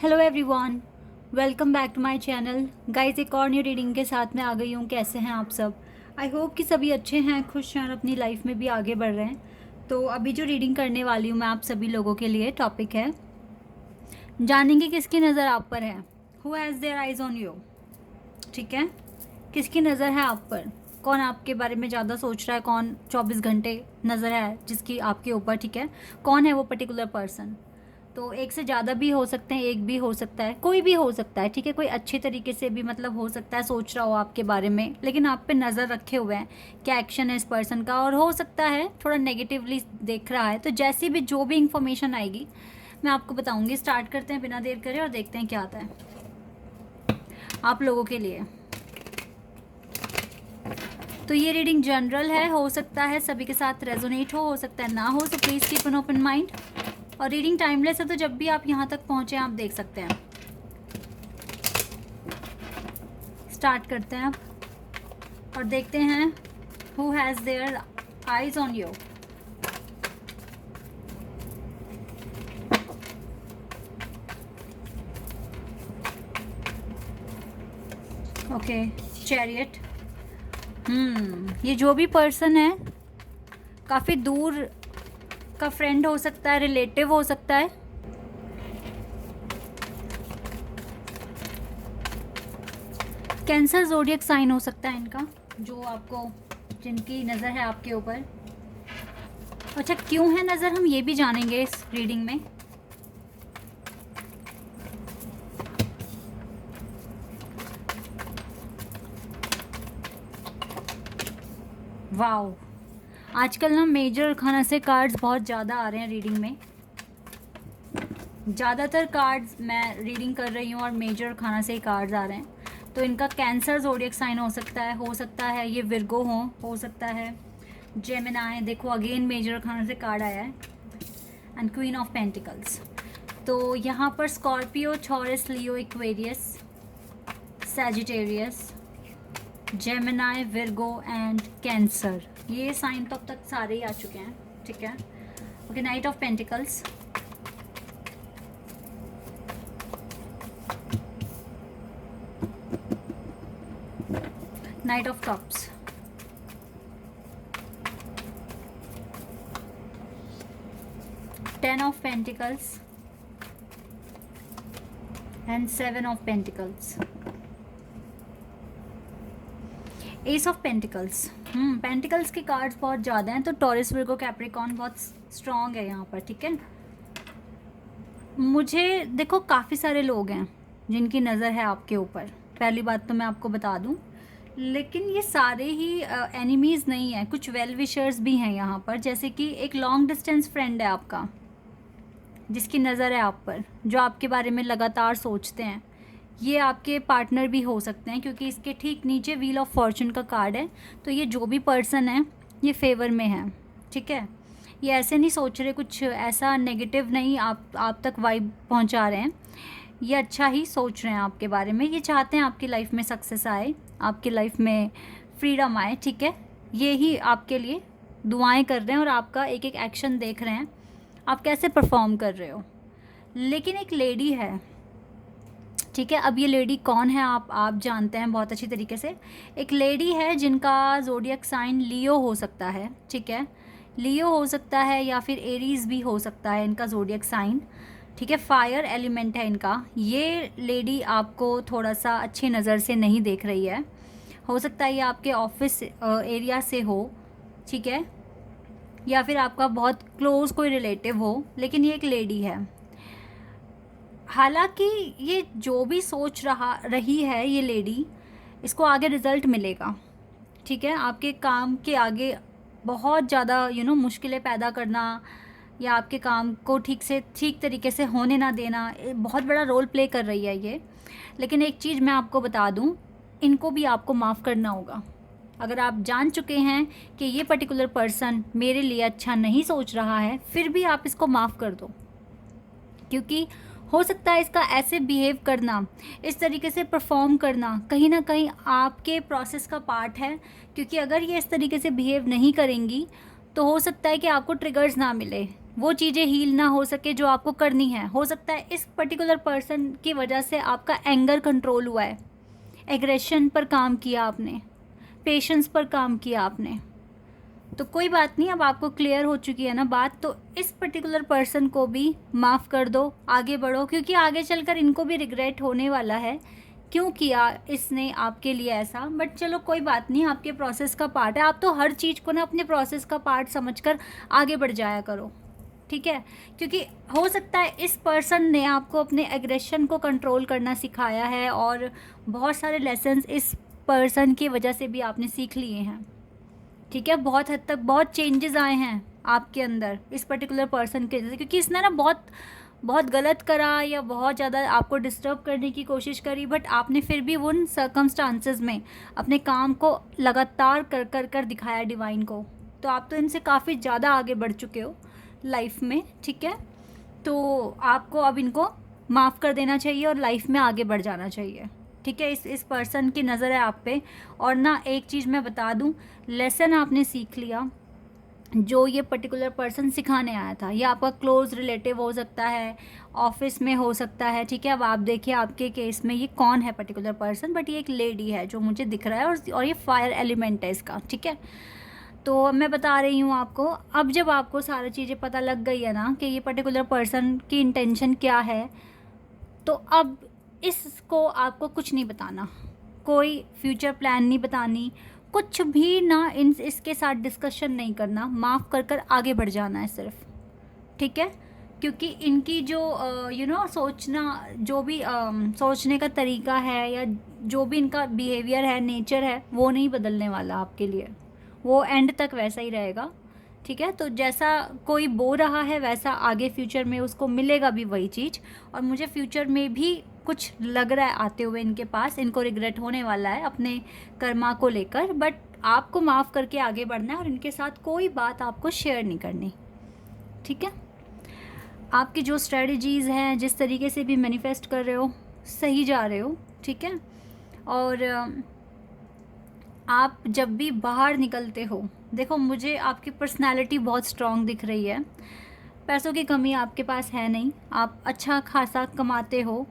Hello everyone, welcome back to my channel. Guys, एक और new reading के साथ में आ गई हूँ। कैसे हैं आप सब? आई होप कि सभी अच्छे हैं, खुश हैं और अपनी लाइफ में भी आगे बढ़ रहे हैं। तो अभी जो रीडिंग करने वाली हूँ मैं आप सभी लोगों के लिए, टॉपिक है जानेंगे किसकी नज़र आप पर है। Who has their eyes on you. ठीक है, किसकी नज़र है आप पर, कौन आपके बारे में ज़्यादा सोच रहा है, कौन 24 घंटे नज़र है जिसकी आपके ऊपर। ठीक है, कौन है वो पर्टिकुलर पर्सन। तो एक से ज़्यादा भी हो सकते हैं, एक भी हो सकता है, कोई भी हो सकता है। ठीक है, कोई अच्छे तरीके से भी मतलब हो सकता है सोच रहा हो आपके बारे में, लेकिन आप पे नज़र रखे हुए हैं क्या एक्शन है इस पर्सन का, और हो सकता है थोड़ा नेगेटिवली देख रहा है। तो जैसी भी जो भी इंफॉर्मेशन आएगी मैं आपको बताऊंगी। स्टार्ट करते हैं बिना देर करे और देखते हैं क्या आता है आप लोगों के लिए। तो ये रीडिंग जनरल है, हो सकता है सभी के साथ रेजोनेट हो सकता है ना हो, so please keep an open mind. और रीडिंग टाइमलेस है, तो जब भी आप यहाँ तक पहुँचे आप देख सकते हैं। स्टार्ट करते हैं आप और देखते हैं who has their eyes on you. Okay, chariot. ये जो भी पर्सन है काफ़ी दूर का फ्रेंड हो सकता है, रिलेटिव हो सकता है। कैंसर ज़ोडिएक साइन हो सकता है इनका, जो आपको जिनकी नज़र है आपके ऊपर। अच्छा, क्यों है नज़र हम ये भी जानेंगे इस रीडिंग में। वाओ, आजकल ना मेजर खाना से कार्ड्स बहुत ज़्यादा आ रहे हैं रीडिंग में। ज़्यादातर कार्ड्स मैं रीडिंग कर रही हूँ और मेजर खाना से ही कार्ड्स आ रहे हैं। तो इनका कैंसर ज़ोडिएक साइन हो सकता है ये विर्गो हो सकता है जेमिनाई। देखो अगेन मेजर खाना से कार्ड आया है एंड क्वीन ऑफ पेंटिकल्स। तो यहाँ पर Scorpio, taurus, Leo, Aquarius, Sagittarius, Gemini, Virgo and cancer, ये साइन तो अब तक सारे ही आ चुके हैं। ठीक है, okay. Night of pentacles, night of cups, ten of pentacles and seven of pentacles, S of pentacles. Pentacles के कार्ड्स बहुत ज़्यादा हैं, तो टॉरस, विर्गो, कैप्रिकॉर्न बहुत स्ट्रॉन्ग है यहाँ पर। ठीक है, मुझे देखो काफ़ी सारे लोग हैं जिनकी नज़र है आपके ऊपर, पहली बात तो मैं आपको बता दूं। लेकिन ये सारे ही एनिमीज़ नहीं हैं, कुछ वेल विशर्स भी हैं यहाँ पर। जैसे कि एक लॉन्ग डिस्टेंस फ्रेंड है आपका जिसकी नज़र है आप पर, जो आपके बारे में लगातार सोचते हैं। ये आपके पार्टनर भी हो सकते हैं, क्योंकि इसके ठीक नीचे व्हील ऑफ फॉर्चून का कार्ड है। तो ये जो भी पर्सन है ये फेवर में है। ठीक है, ये ऐसे नहीं सोच रहे, कुछ ऐसा नेगेटिव नहीं आप तक वाइब पहुंचा रहे हैं। ये अच्छा ही सोच रहे हैं आपके बारे में। ये चाहते हैं आपकी लाइफ में सक्सेस आए, आपकी लाइफ में फ्रीडम आए। ठीक है, ये ही आपके लिए दुआएं कर रहे हैं और आपका एक एक एक्शन देख रहे हैं आप कैसे परफॉर्म कर रहे हो। लेकिन एक लेडी है, ठीक है। अब ये लेडी कौन है आप जानते हैं बहुत अच्छी तरीके से। एक लेडी है जिनका ज़ोडिएक साइन लियो हो सकता है। ठीक है, लियो हो सकता है या फिर एरीज भी हो सकता है इनका ज़ोडिएक साइन। ठीक है, फायर एलिमेंट है इनका। ये लेडी आपको थोड़ा सा अच्छी नज़र से नहीं देख रही है। हो सकता है ये आपके ऑफिस एरिया से हो, ठीक है, या फिर आपका बहुत क्लोज कोई रिलेटिव हो, लेकिन ये एक लेडी है। हालांकि ये जो भी सोच रही है ये लेडी, इसको आगे रिज़ल्ट मिलेगा। ठीक है, आपके काम के आगे बहुत ज़्यादा मुश्किलें पैदा करना या आपके काम को ठीक तरीके से होने ना देना बहुत बड़ा रोल प्ले कर रही है ये। लेकिन एक चीज़ मैं आपको बता दूं, इनको भी आपको माफ़ करना होगा। अगर आप जान चुके हैं कि ये पर्टिकुलर पर्सन मेरे लिए अच्छा नहीं सोच रहा है, फिर भी आप इसको माफ़ कर दो, क्योंकि हो सकता है इसका ऐसे बिहेव करना, इस तरीके से परफॉर्म करना कहीं ना कहीं आपके प्रोसेस का पार्ट है। क्योंकि अगर ये इस तरीके से बिहेव नहीं करेंगी तो हो सकता है कि आपको ट्रिगर्स ना मिले, वो चीज़ें हील ना हो सके जो आपको करनी है। हो सकता है इस पर्टिकुलर पर्सन की वजह से आपका एंगर कंट्रोल हुआ है, एग्रेशन पर काम किया आपने, पेशेंस पर काम किया आपने। तो कोई बात नहीं, अब आपको क्लियर हो चुकी है ना बात, तो इस पर्टिकुलर पर्सन को भी माफ़ कर दो, आगे बढ़ो, क्योंकि आगे चलकर इनको भी रिग्रेट होने वाला है क्यों किया इसने आपके लिए ऐसा। बट चलो कोई बात नहीं, आपके प्रोसेस का पार्ट है। आप तो हर चीज़ को ना अपने प्रोसेस का पार्ट समझकर आगे बढ़ जाया करो, ठीक है। क्योंकि हो सकता है इस पर्सन ने आपको अपने एग्रेशन को कंट्रोल करना सिखाया है, और बहुत सारे लेसन्स इस पर्सन की वजह से भी आपने सीख लिए हैं, ठीक है। बहुत हद तक बहुत चेंजेस आए हैं आपके अंदर इस पर्टिकुलर पर्सन के वजह से, क्योंकि इसने ना बहुत बहुत गलत करा या बहुत ज़्यादा आपको डिस्टर्ब करने की कोशिश करी, बट आपने फिर भी उन सर्कमस्टांसेस में अपने काम को लगातार कर कर कर दिखाया डिवाइन को। तो आप तो इनसे काफ़ी ज़्यादा आगे बढ़ चुके हो लाइफ में, ठीक है। तो आपको अब इनको माफ़ कर देना चाहिए और लाइफ में आगे बढ़ जाना चाहिए, ठीक है। इस पर्सन की नज़र है आप पे। और ना एक चीज़ मैं बता दूं, लेसन आपने सीख लिया जो ये पर्टिकुलर पर्सन सिखाने आया था। ये आपका क्लोज रिलेटिव हो सकता है, ऑफिस में हो सकता है, ठीक है। अब आप देखिए आपके केस में ये कौन है पर्टिकुलर पर्सन, बट ये एक लेडी है जो मुझे दिख रहा है, और ये फायर एलिमेंट है इसका, ठीक है। तो मैं बता रही हूँ आपको, अब जब आपको सारी चीज़ें पता लग गई है ना कि ये पर्टिकुलर पर्सन की इंटेंशन क्या है, तो अब इसको आपको कुछ नहीं बताना, कोई फ्यूचर प्लान नहीं बतानी, कुछ भी ना इसके साथ डिस्कशन नहीं करना, माफ़ कर कर आगे बढ़ जाना है सिर्फ, ठीक है। क्योंकि इनकी जो सोचना, जो भी सोचने का तरीका है या जो भी इनका बिहेवियर है, नेचर है, वो नहीं बदलने वाला आपके लिए, वो एंड तक वैसा ही रहेगा, ठीक है। तो जैसा कोई बो रहा है वैसा आगे फ्यूचर में उसको मिलेगा भी वही चीज़। और मुझे फ्यूचर में भी कुछ लग रहा है आते हुए इनके पास, इनको रिग्रेट होने वाला है अपने कर्मा को लेकर, बट आपको माफ़ करके आगे बढ़ना है और इनके साथ कोई बात आपको शेयर नहीं करनी, ठीक है। आपकी जो स्ट्रेटजीज़ हैं, जिस तरीके से भी मैनिफेस्ट कर रहे हो, सही जा रहे हो, ठीक है। और आप जब भी बाहर निकलते हो, देखो मुझे आपकी पर्सनालिटी बहुत स्ट्रॉन्ग दिख रही है, पैसों की कमी आपके पास है नहीं, आप अच्छा खासा कमाते हो,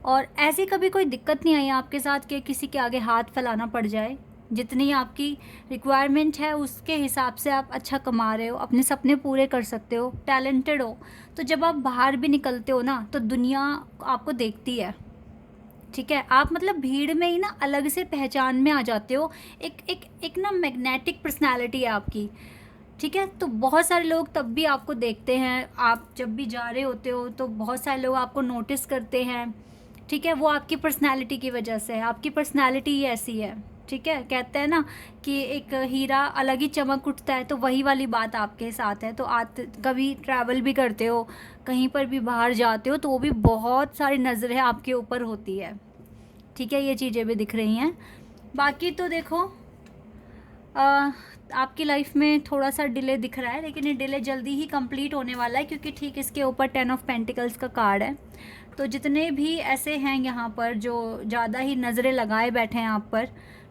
और ऐसी कभी कोई दिक्कत नहीं आई आपके साथ कि किसी के आगे हाथ फैलाना पड़ जाए। जितनी आपकी रिक्वायरमेंट है उसके हिसाब से आप अच्छा कमा रहे हो, अपने सपने पूरे कर सकते हो, टैलेंटेड हो। तो जब आप बाहर भी निकलते हो ना, तो दुनिया आपको देखती है, ठीक है। आप मतलब भीड़ में ही ना अलग से पहचान में आ जाते हो, एक ना मैग्नेटिक पर्सनालिटी है आपकी, ठीक है। तो बहुत सारे लोग तब भी आपको देखते हैं, आप जब भी जा रहे होते हो तो बहुत सारे लोग आपको नोटिस करते हैं, ठीक है। वो आपकी पर्सनालिटी की वजह से है, आपकी पर्सनालिटी ही ऐसी है, ठीक है। कहते हैं ना कि एक हीरा अलग ही चमक उठता है, तो वही वाली बात आपके साथ है। तो आप कभी ट्रैवल भी करते हो, कहीं पर भी बाहर जाते हो, तो वो भी बहुत सारी नज़रें आपके ऊपर होती है, ठीक है। ये चीज़ें भी दिख रही हैं। बाकी तो देखो आपकी लाइफ में थोड़ा सा डिले दिख रहा है, लेकिन ये डिले जल्दी ही कंप्लीट होने वाला है, क्योंकि ठीक इसके ऊपर 10 ऑफ पेंटिकल्स का कार्ड है। तो जितने भी ऐसे हैं यहाँ पर जो ज़्यादा ही नज़रें लगाए बैठे हैं आप पर,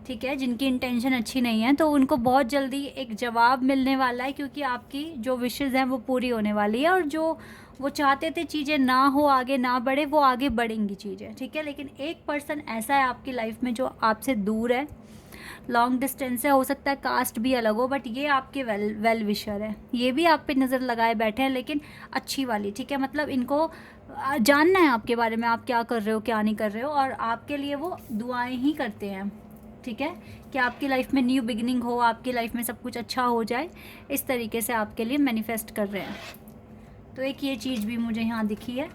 ठीक है, जिनकी इंटेंशन अच्छी नहीं है, तो उनको बहुत जल्दी एक जवाब मिलने वाला है, क्योंकि आपकी जो विशेज़ हैं वो पूरी होने वाली है, और जो वो चाहते थे चीज़ें ना हो, आगे ना बढ़े, वो आगे बढ़ेंगी चीज़ें, ठीक है। लेकिन एक पर्सन ऐसा है आपकी लाइफ में जो आपसे दूर है, लॉन्ग डिस्टेंस से, हो सकता है कास्ट भी अलग हो, बट ये आपके वेल विशर है, ये भी आप पे नज़र लगाए बैठे हैं, लेकिन अच्छी वाली, ठीक है। मतलब इनको जानना है आपके बारे में, आप क्या कर रहे हो क्या नहीं कर रहे हो, और आपके लिए वो दुआएं ही करते हैं, ठीक है, कि आपकी लाइफ में न्यू बिगिनिंग हो, आपकी लाइफ में सब कुछ अच्छा हो जाए, इस तरीके से आपके लिए मैनिफेस्ट कर रहे हैं। तो एक ये चीज़ भी मुझे यहाँ दिखी है,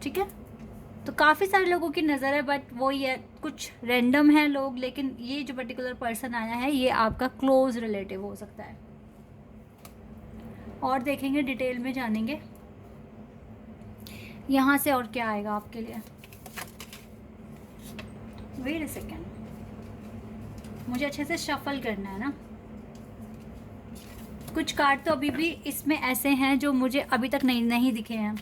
ठीक है। तो काफ़ी सारे लोगों की नज़र है, बट वो ये कुछ रैंडम है लोग, लेकिन ये जो पर्टिकुलर पर्सन आया है ये आपका क्लोज रिलेटिव हो सकता है। और देखेंगे, डिटेल में जानेंगे यहाँ से और क्या आएगा आपके लिए। वेट अ सेकेंड, मुझे अच्छे से शफल करना है ना। कुछ कार्ड तो अभी भी इसमें ऐसे हैं जो मुझे अभी तक नहीं दिखे हैं,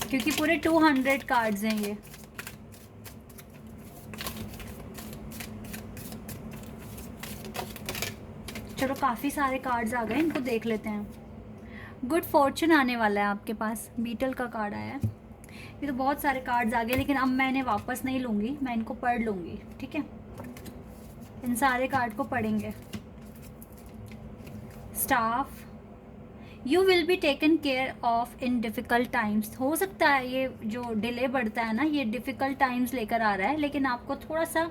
क्योंकि पूरे 200 कार्ड्स हैं ये। चलो काफ़ी सारे कार्ड्स आ गए, इनको देख लेते हैं। गुड फॉर्चून आने वाला है आपके पास, बीटल का कार्ड आया है। ये तो बहुत सारे कार्ड्स आ गए, लेकिन अब मैं इन्हें वापस नहीं लूँगी, मैं इनको पढ़ लूँगी, ठीक है। इन सारे कार्ड को पढ़ेंगे। Staff, you will be taken care of in difficult times. हो सकता है ये जो डिले बढ़ता है ना, ये डिफ़िकल्ट टाइम्स लेकर आ रहा है, लेकिन आपको थोड़ा सा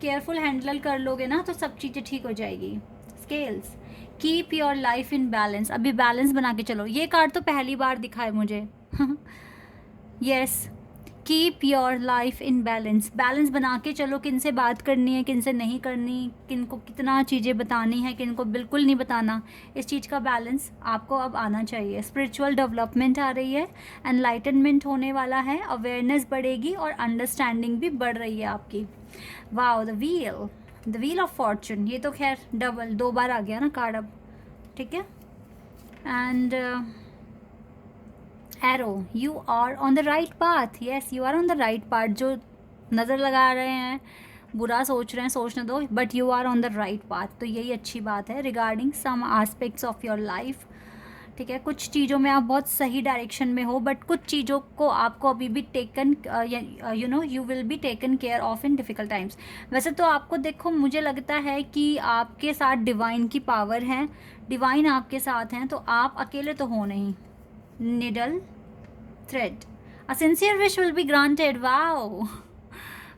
केयरफुल हैंडल कर लोगे ना तो सब चीज़ें ठीक हो जाएगी। Scales, keep your life in balance. अभी बैलेंस बना के चलो। ये कार्ड तो पहली बार दिखा है मुझे। Yes, keep your life in balance. Balance बना के चलो, किन से बात करनी है, किन से नहीं करनी, किन को कितना चीज़ें बतानी है, किन को बिल्कुल नहीं बताना। इस चीज़ का बैलेंस आपको अब आना चाहिए। स्पिरिचुअल डेवलपमेंट आ रही है, एनलाइटनमेंट होने वाला है, अवेयरनेस बढ़ेगी और अंडरस्टैंडिंग भी बढ़ रही है आपकी। Wow, the wheel of Fortune. ये तो खैर डबल 2 बार आ गया ना कार्ड अब, ठीक है। And arrow, you are on the right path. Yes, you are on the right path. जो नज़र लगा रहे हैं, बुरा सोच रहे हैं, सोचने दो, but you are on the right path. तो यही अच्छी बात है regarding some aspects of your life, ठीक है। कुछ चीज़ों में आप बहुत सही डायरेक्शन में हो, बट कुछ चीज़ों को आपको अभी भी taken you will be taken care of in difficult times. वैसे तो आपको देखो, मुझे लगता है कि आपके साथ डिवाइन की पावर है, डिवाइन आपके साथ हैं, तो आप अकेले तो हो नहीं। Needle, thread, a sincere wish will be granted. Wow,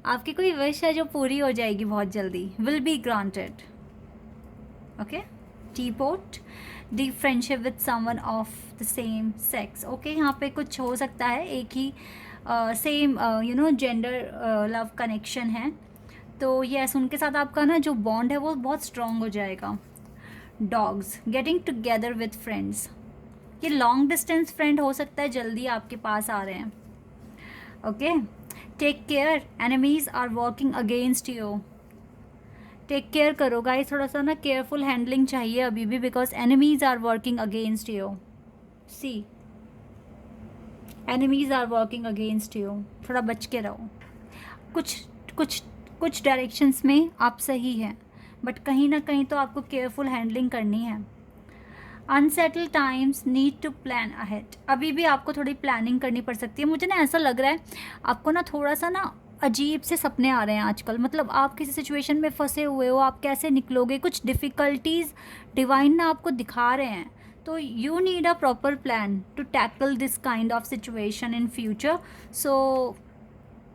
आपकी कोई विश है जो पूरी हो जाएगी बहुत जल्दी, will be granted. Okay. Teapot, deep friendship with someone of the same sex. Okay, यहाँ पे कुछ हो सकता है, एक ही सेम जेंडर लव कनेक्शन है, तो यस, उनके साथ आपका ना जो बॉन्ड है वो बहुत स्ट्रॉन्ग हो जाएगा। Dogs, getting together with friends. ये लॉन्ग डिस्टेंस फ्रेंड हो सकता है, जल्दी आपके पास आ रहे हैं। Okay. Take care, enemies are working against you. Take care करो गाइस, थोड़ा सा ना केयरफुल हैंडलिंग चाहिए अभी भी, because enemies are working against you. See, enemies are working against you, थोड़ा बच के रहो। कुछ डायरेक्शंस में आप सही हैं, बट कहीं ना कहीं तो आपको केयरफुल हैंडलिंग करनी है। Unsettle times, need to plan ahead. अभी भी आपको थोड़ी प्लानिंग करनी पड़ सकती है। मुझे ना ऐसा लग रहा है आपको ना थोड़ा सा ना अजीब से सपने आ रहे हैं आजकल, मतलब आप किसी सिचुएशन में फंसे हुए हो, आप कैसे निकलोगे, कुछ डिफ़िकल्टीज़ डिवाइन ना आपको दिखा रहे हैं। तो you need a proper plan to tackle this kind of situation in future. So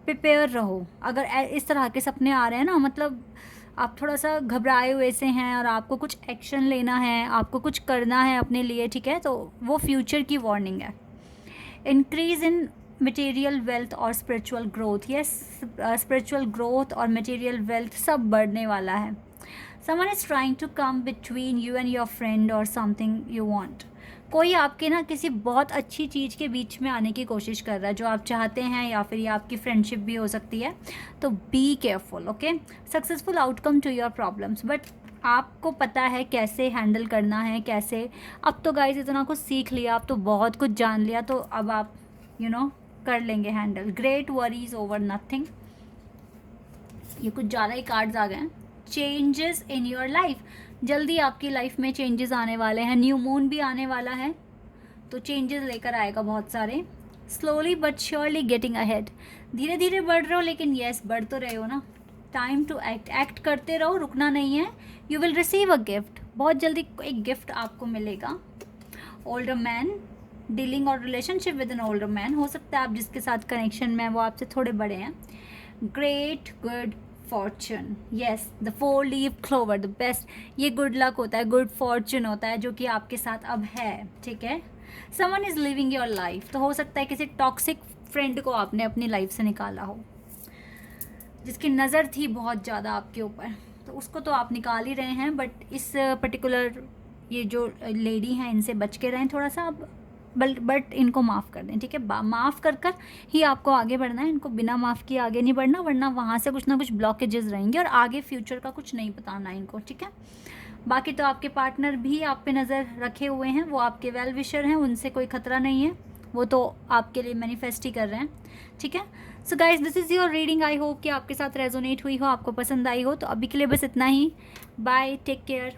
prepare रहो। अगर इस तरह के सपने आ रहे हैं ना, मतलब आप थोड़ा सा घबराए हुए से हैं और आपको कुछ एक्शन लेना है, आपको कुछ करना है अपने लिए, ठीक है, तो वो फ्यूचर की वार्निंग है। इंक्रीज इन मटेरियल वेल्थ और spiritual growth. Yes, spiritual growth और मटेरियल वेल्थ सब बढ़ने वाला है। Someone is trying to come between you and your friend और समथिंग यू वांट। कोई आपके ना किसी बहुत अच्छी चीज़ के बीच में आने की कोशिश कर रहा है जो आप चाहते हैं, या फिर ये आपकी फ्रेंडशिप भी हो सकती है। तो be careful. Okay. Successful outcome to your problems, but आपको पता है कैसे हैंडल करना है, कैसे। अब तो गाइस इतना कुछ सीख लिया, अब तो बहुत कुछ जान लिया, तो अब आप कर लेंगे handle. Great worries over nothing. ये कुछ ज़्यादा ही कार्ड्स आ गए हैं। चेंजेस इन योर लाइफ, जल्दी आपकी लाइफ में चेंजेस आने वाले हैं। न्यू मून भी आने वाला है, तो चेंजेस लेकर आएगा बहुत सारे। Slowly but surely getting ahead, धीरे धीरे बढ़ रहे हो, लेकिन यस बढ़ तो रहे हो ना। टाइम टू एक्ट करते रहो, रुकना नहीं है। You will receive a gift, बहुत जल्दी एक गिफ्ट आपको मिलेगा। ओल्डर मैन, डीलिंग और relationship with an older man. हो सकता है आप जिसके साथ कनेक्शन में वो आपसे थोड़े बड़े हैं। Great good Fortune, yes, the 4 leaf clover, the best. ये गुड लक होता है, गुड फॉर्चून होता है, जो कि आपके साथ अब है, ठीक है। Someone is living your life, तो हो सकता है किसी टॉक्सिक फ्रेंड को आपने अपनी लाइफ से निकाला हो, जिसकी नज़र थी बहुत ज़्यादा आपके ऊपर, तो उसको तो आप निकाल ही रहे हैं। बट इस पर्टिकुलर ये जो लेडी हैं, इनसे बच के रहें थोड़ा सा अब, बट इनको माफ़ कर दें, ठीक है। माफ़ कर ही आपको आगे बढ़ना है, इनको बिना माफ़ किए आगे नहीं बढ़ना, वरना वहाँ से कुछ ना कुछ ब्लॉकेजेस रहेंगे और आगे फ्यूचर का कुछ नहीं बताना इनको, ठीक है। बाकी तो आपके पार्टनर भी आप पे नज़र रखे हुए हैं, वो आपके वेल विशर हैं, उनसे कोई ख़तरा नहीं है, वो तो आपके लिए मैनिफेस्ट ही कर रहे हैं, ठीक है। So guys, this is your reading. I hope कि आपके साथ रेजोनेट हुई हो, आपको पसंद आई हो। तो अभी के लिए बस इतना ही। Bye, take care.